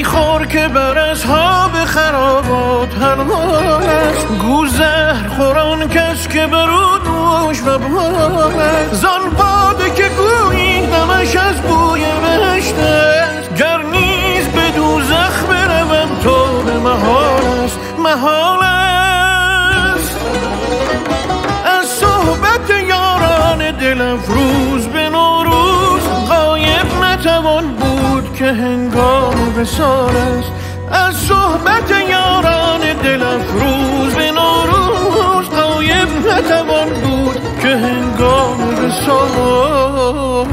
میخور که بر اصحاب خرابات حلال است. گو زهر خوران کس که برو دوش و بال است. زان باده که گویی دمش از بوی بهشت است. گر نیز به دوزخ بروم تو به محال است. محال است از صحبت یاران دل افروز به نوروز غایب نتوان بود که هنگام وصال است. از صحبت یاران دل افروز به نوروز غایب نتوان بود که هنگام وصال است.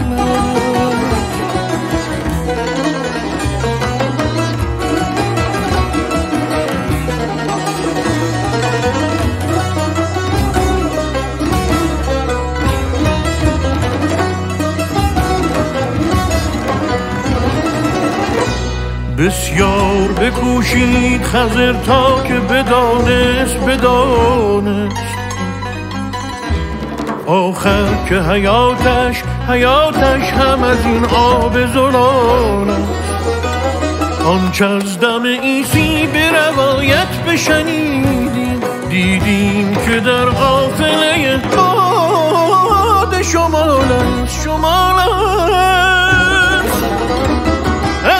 بسیار بکوشید خضر تا که بدانست آخر که حیاتش هم از این آب زلال است. آنچه از دم عیسی به روایت بشنیدیم دیدیم که در قافله باد شمال است.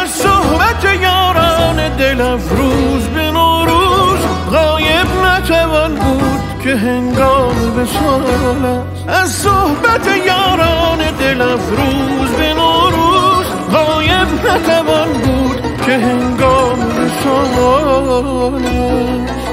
از صحبت یاران دل افروز به نوروز غایب نتوان بود که هنگام وصال است. از صحبت یاران دل افروز به نوروز غایب نتوان بود که هنگام وصال است.